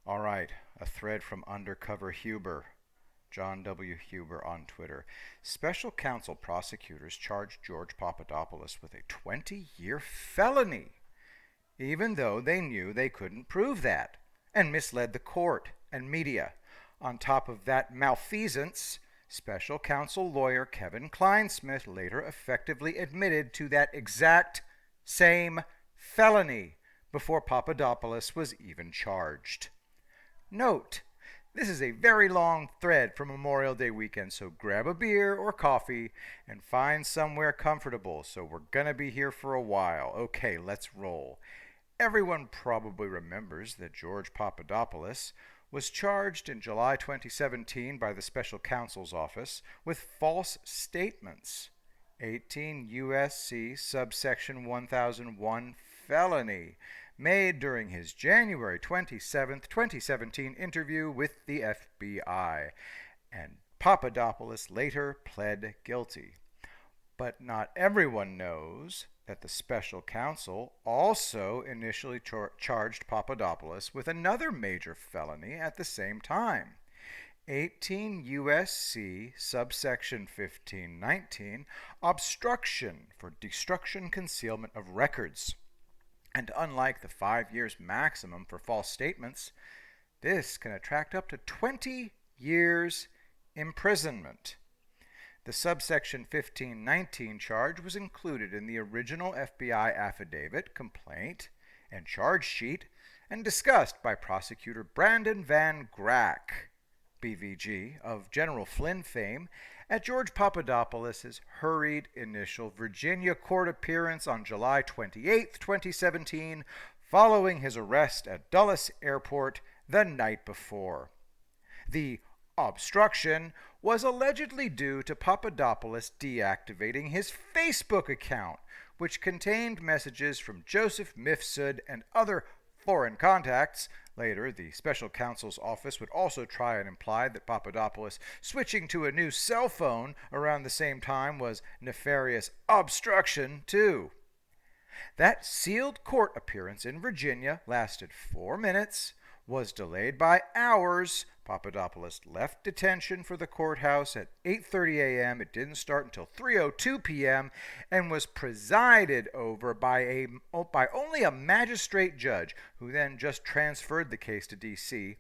All right, a thread from Undercover Huber, John W. Huber on Twitter. Special counsel prosecutors charged George Papadopoulos with a 20-year felony, even though they knew they couldn't prove that, and misled the court and media. On top of that malfeasance, special counsel lawyer Kevin Kleinsmith later effectively admitted to that exact same felony before Papadopoulos was even charged. Note, this is a very long thread for Memorial Day weekend, so grab a beer or coffee and find somewhere comfortable. So we're going to be here for a while. Okay, let's roll. Everyone probably remembers that George Papadopoulos was charged in July 2017 by the Special Counsel's Office with false statements. 18 U.S.C. subsection 1001 felony made during his January 27, 2017 interview with the FBI, and Papadopoulos later pled guilty. But not everyone knows that the special counsel also initially charged Papadopoulos with another major felony at the same time. 18 U.S.C. subsection 1519, obstruction for destruction, concealment of records. And unlike the 5 years maximum for false statements, this can attract up to 20 years imprisonment. The subsection 1519 charge was included in the original FBI affidavit, complaint, and charge sheet, and discussed by prosecutor Brandon Van Grack, BVG, of General Flynn fame, at George Papadopoulos' hurried initial Virginia court appearance on July 28, 2017, following his arrest at Dulles Airport the night before. The obstruction was allegedly due to Papadopoulos deactivating his Facebook account, which contained messages from Joseph Mifsud and other foreign contacts. Later, the special counsel's office would also try and imply that Papadopoulos switching to a new cell phone around the same time was nefarious obstruction, too. That sealed court appearance in Virginia lasted 4 minutes, was delayed by hours. Papadopoulos left detention for the courthouse at 8:30 a.m. It didn't start until 3:02 p.m. and was presided over by only a magistrate judge, who then just transferred the case to D.C.,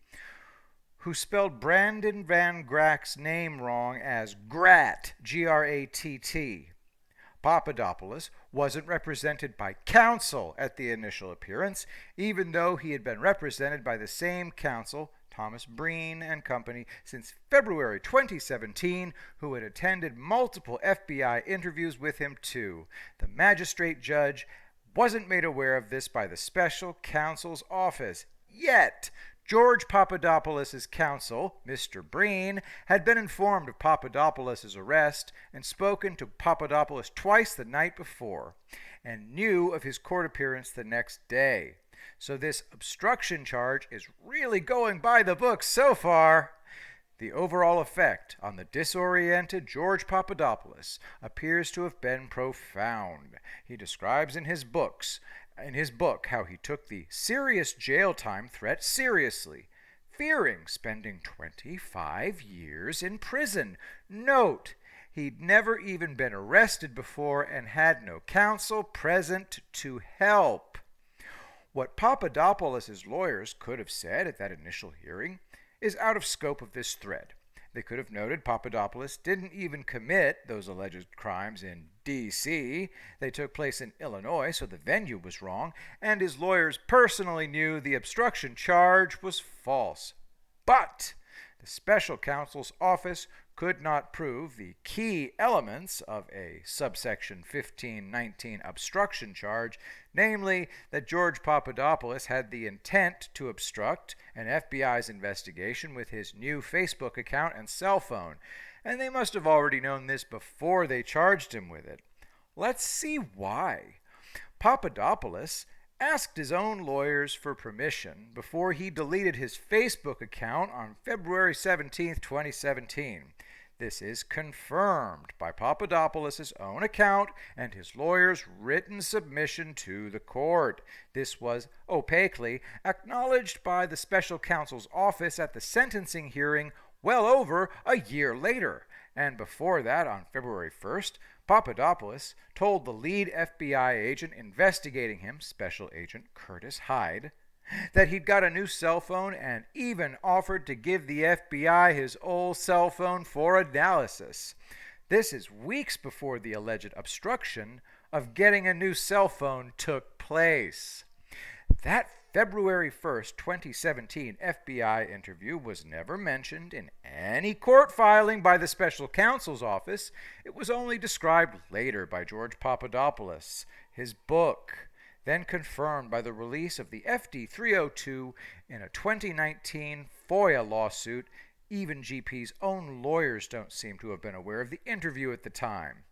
who spelled Brandon Van Grack's name wrong as Gratt, G-R-A-T-T. Papadopoulos wasn't represented by counsel at the initial appearance, even though he had been represented by the same counsel, Thomas Breen and Company, since February 2017, who had attended multiple FBI interviews with him too. The magistrate judge wasn't made aware of this by the special counsel's office. Yet, George Papadopoulos' counsel, Mr. Breen, had been informed of Papadopoulos' arrest and spoken to Papadopoulos twice the night before, and knew of his court appearance the next day. So this obstruction charge is really going by the book so far. The overall effect on the disoriented George Papadopoulos appears to have been profound. He describes in his book how he took the serious jail time threat seriously, fearing spending 25 years in prison. Note, he'd never even been arrested before and had no counsel present to help. What Papadopoulos' lawyers could have said at that initial hearing is out of scope of this thread. They could have noted Papadopoulos didn't even commit those alleged crimes in D.C. They took place in Illinois, so the venue was wrong, and his lawyers personally knew the obstruction charge was false. But the special counsel's office could not prove the key elements of a subsection 1519 obstruction charge, namely that George Papadopoulos had the intent to obstruct an FBI's investigation with his new Facebook account and cell phone, and they must have already known this before they charged him with it. Let's see why. Papadopoulos asked his own lawyers for permission before he deleted his Facebook account on February 17, 2017. This is confirmed by Papadopoulos' own account and his lawyer's written submission to the court. This was opaquely acknowledged by the special counsel's office at the sentencing hearing well over a year later. And before that, on February 1st, Papadopoulos told the lead FBI agent investigating him, Special Agent Curtis Hyde, that he'd got a new cell phone and even offered to give the FBI his old cell phone for analysis. This is weeks before the alleged obstruction of getting a new cell phone took place. That February 1st, 2017 FBI interview was never mentioned in any court filing by the special counsel's office. It was only described later by George Papadopoulos. His book, then confirmed by the release of the FD 302 in a 2019 FOIA lawsuit. Even GP's own lawyers don't seem to have been aware of the interview at the time.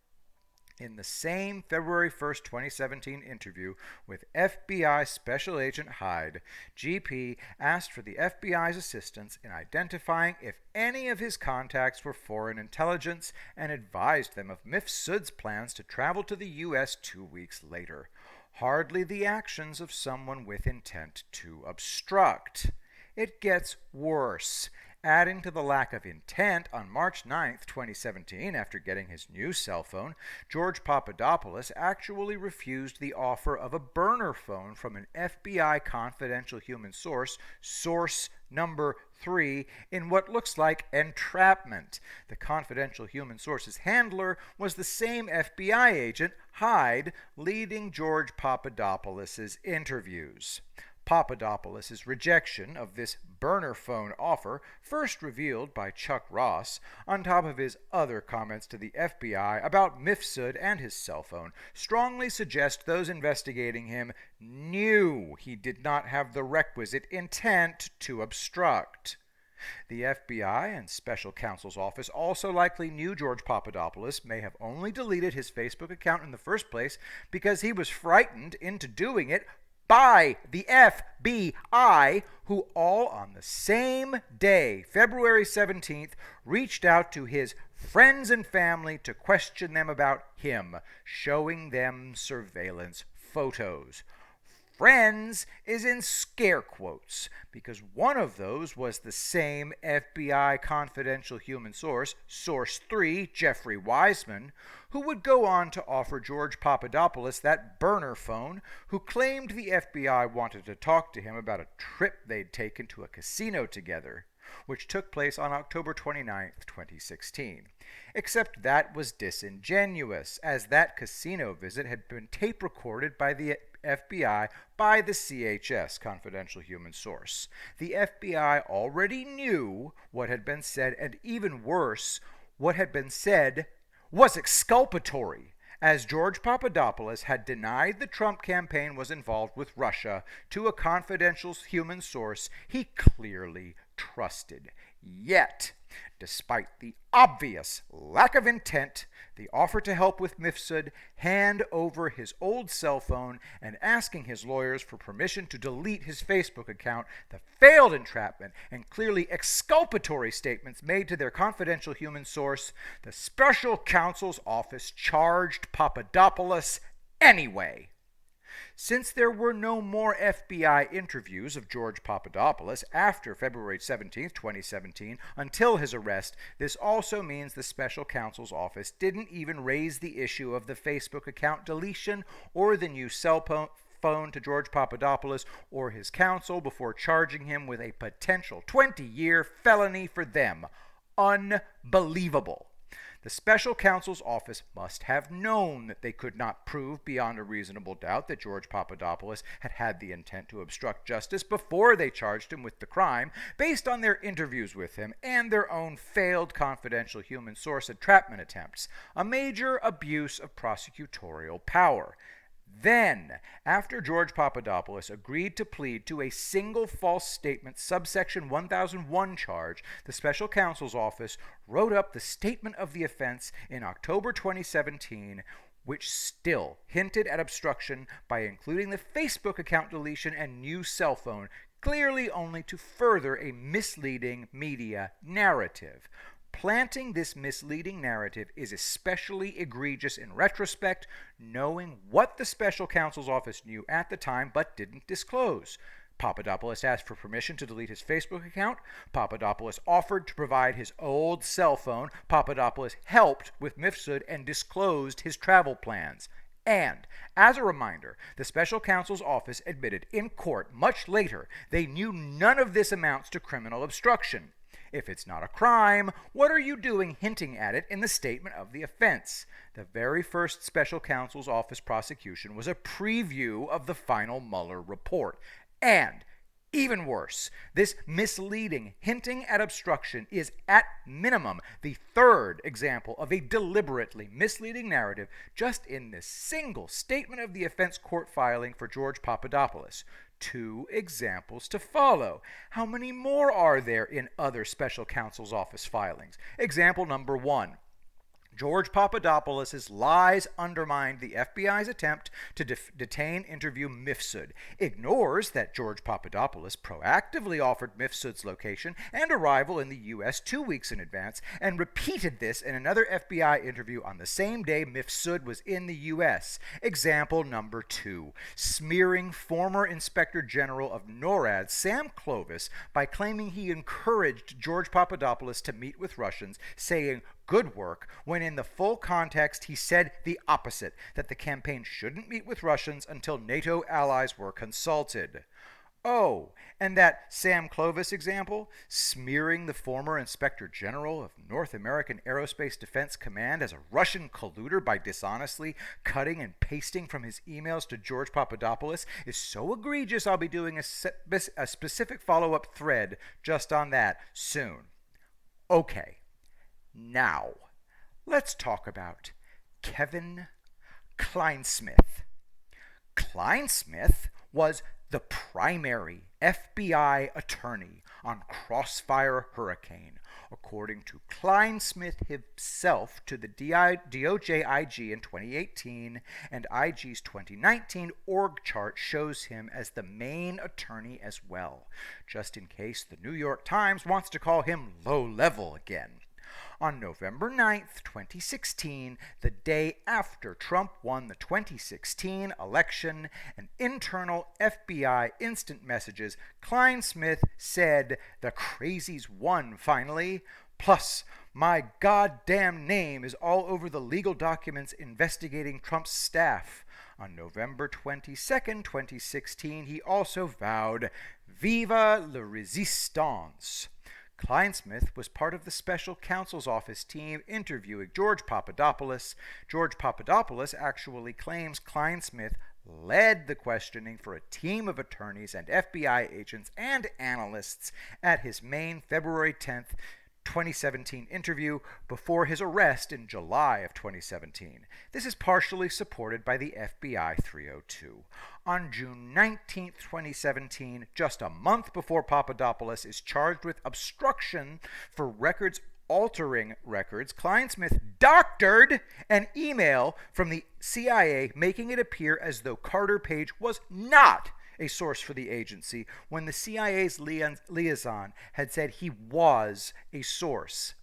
In the same February 1st, 2017 interview with FBI Special Agent Hyde, GP asked for the FBI's assistance in identifying if any of his contacts were foreign intelligence and advised them of Mifsud's plans to travel to the U.S. 2 weeks later. Hardly the actions of someone with intent to obstruct. It gets worse. Adding to the lack of intent, on March 9, 2017, after getting his new cell phone, George Papadopoulos actually refused the offer of a burner phone from an FBI confidential human source, source number 3, in what looks like entrapment. The confidential human source's handler was the same FBI agent, Hyde, leading George Papadopoulos' interviews. Papadopoulos' rejection of this burner phone offer, first revealed by Chuck Ross, on top of his other comments to the FBI about Mifsud and his cell phone, strongly suggest those investigating him knew he did not have the requisite intent to obstruct. The FBI and special counsel's office also likely knew George Papadopoulos may have only deleted his Facebook account in the first place because he was frightened into doing it by the FBI, who all on the same day, February 17th, reached out to his friends and family to question them about him, showing them surveillance photos. Friends is in scare quotes, because one of those was the same FBI confidential human source, Source 3, Jeffrey Wiseman, who would go on to offer George Papadopoulos that burner phone, who claimed the FBI wanted to talk to him about a trip they'd taken to a casino together, which took place on October 29, 2016. Except that was disingenuous, as that casino visit had been tape recorded by the FBI by the CHS, confidential human source. The FBI already knew what had been said, and even worse, what had been said was exculpatory, as George Papadopoulos had denied the Trump campaign was involved with Russia to a confidential human source he clearly trusted. Yet, despite the obvious lack of intent, the offer to help with Mifsud, hand over his old cell phone, and asking his lawyers for permission to delete his Facebook account, the failed entrapment and clearly exculpatory statements made to their confidential human source, the special counsel's office charged Papadopoulos anyway. Since there were no more FBI interviews of George Papadopoulos after February 17, 2017, until his arrest, this also means the special counsel's office didn't even raise the issue of the Facebook account deletion or the new cell phone to George Papadopoulos or his counsel before charging him with a potential 20-year felony for them. Unbelievable. The special counsel's office must have known that they could not prove beyond a reasonable doubt that George Papadopoulos had had the intent to obstruct justice before they charged him with the crime, based on their interviews with him and their own failed confidential human source entrapment attempts, a major abuse of prosecutorial power. Then, after George Papadopoulos agreed to plead to a single false statement subsection 1001 charge, the special counsel's office wrote up the statement of the offense in October 2017, which still hinted at obstruction by including the Facebook account deletion and new cell phone, clearly only to further a misleading media narrative. planting this misleading narrative is especially egregious in retrospect, knowing what the special counsel's office knew at the time but didn't disclose. Papadopoulos asked for permission to delete his Facebook account. Papadopoulos offered to provide his old cell phone. Papadopoulos helped with Mifsud and disclosed his travel plans. And, as a reminder, the special counsel's office admitted in court much later they knew none of this amounts to criminal obstruction. If it's not a crime, what are you doing hinting at it in the statement of the offense? The very first special counsel's office prosecution was a preview of the final Mueller report. And, even worse, this misleading hinting at obstruction is at minimum the third example of a deliberately misleading narrative just in this single statement of the offense court filing for George Papadopoulos. 2 examples to follow. How many more are there in other special counsel's office filings? Example number 1. George Papadopoulos' lies undermined the FBI's attempt to detain interview Mifsud, ignores that George Papadopoulos proactively offered Mifsud's location and arrival in the U.S. 2 weeks in advance, and repeated this in another FBI interview on the same day Mifsud was in the U.S. Example number 2, smearing former Inspector General of NORAD Sam Clovis by claiming he encouraged George Papadopoulos to meet with Russians, saying, "Good work," when in the full context he said the opposite, that the campaign shouldn't meet with Russians until NATO allies were consulted. Oh, and that Sam Clovis example, smearing the former Inspector General of North American Aerospace Defense Command as a Russian colluder by dishonestly cutting and pasting from his emails to George Papadopoulos, is so egregious I'll be doing a specific follow-up thread just on that soon. Okay. Now, let's talk about Kevin Clinesmith. Clinesmith was the primary FBI attorney on Crossfire Hurricane, according to Clinesmith himself to the DOJ IG in 2018, and IG's 2019 org chart shows him as the main attorney as well, just in case the New York Times wants to call him low-level again. On November 9th, 2016, the day after Trump won the 2016 election, an internal FBI instant messages, Clinesmith said, "The crazies won finally. Plus, my goddamn name is all over the legal documents investigating Trump's staff." On November 22nd, 2016, he also vowed, "Viva la résistance." Clinesmith was part of the special counsel's office team interviewing George Papadopoulos. George Papadopoulos actually claims Clinesmith led the questioning for a team of attorneys and FBI agents and analysts at his main February 10th, 2017 interview before his arrest in July of 2017. This is partially supported by the FBI 302. On June 19, 2017, just a month before Papadopoulos is charged with obstruction for altering records, Clinesmith doctored an email from the CIA making it appear as though Carter Page was not a source for the agency when the CIA's liaison had said he was a source.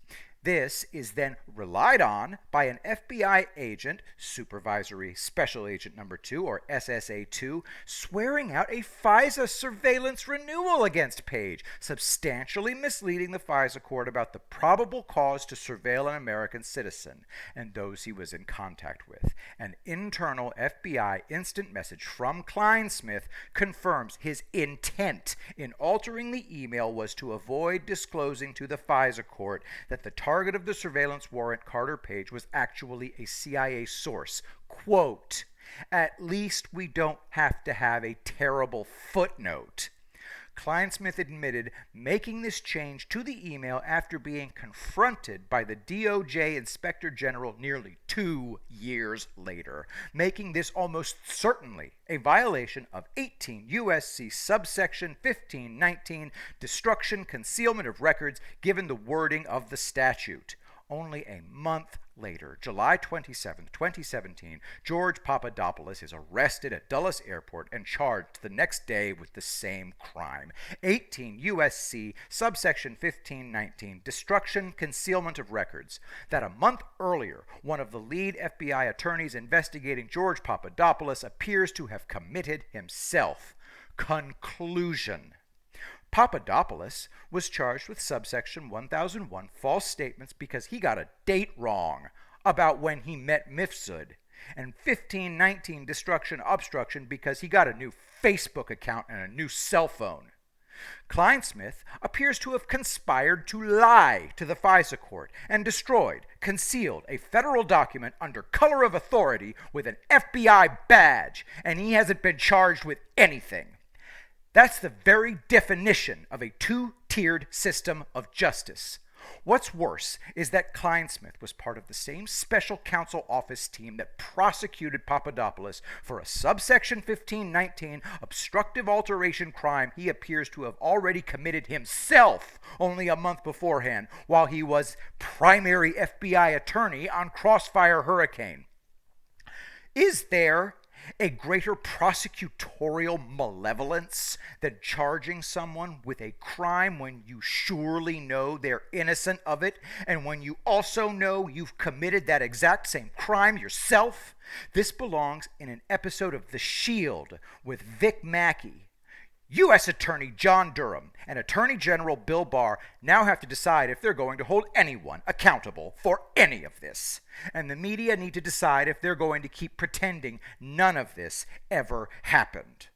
This is then relied on by an FBI agent, Supervisory Special Agent Number 2, or SSA-2, swearing out a FISA surveillance renewal against Page, substantially misleading the FISA court about the probable cause to surveil an American citizen and those he was in contact with. An internal FBI instant message from Clinesmith confirms his intent in altering the email was to avoid disclosing to the FISA court that the target of the surveillance warrant, Carter Page, was actually a CIA source. Quote, "At least we don't have to have a terrible footnote." Clinesmith admitted making this change to the email after being confronted by the DOJ Inspector General nearly 2 years later, making this almost certainly a violation of 18 U.S.C. subsection 1519, destruction, concealment of records, given the wording of the statute. Only a month later, July 27, 2017, George Papadopoulos is arrested at Dulles Airport and charged the next day with the same crime. 18 U.S.C. subsection 1519, destruction, concealment of records. That a month earlier, one of the lead FBI attorneys investigating George Papadopoulos appears to have committed himself. Conclusion. Papadopoulos was charged with subsection 1001 false statements because he got a date wrong about when he met Mifsud, and 1519 destruction obstruction because he got a new Facebook account and a new cell phone. Kleinsmith appears to have conspired to lie to the FISA court and destroyed, concealed a federal document under color of authority with an FBI badge, and he hasn't been charged with anything. That's the very definition of a two-tiered system of justice. What's worse is that Kleinsmith was part of the same special counsel office team that prosecuted Papadopoulos for a subsection 1519 obstructive alteration crime he appears to have already committed himself only a month beforehand while he was primary FBI attorney on Crossfire Hurricane. Is there a greater prosecutorial malevolence than charging someone with a crime when you surely know they're innocent of it and when you also know you've committed that exact same crime yourself? This belongs in an episode of The Shield with Vic Mackey. U.S. Attorney John Durham and Attorney General Bill Barr now have to decide if they're going to hold anyone accountable for any of this. And the media need to decide if they're going to keep pretending none of this ever happened.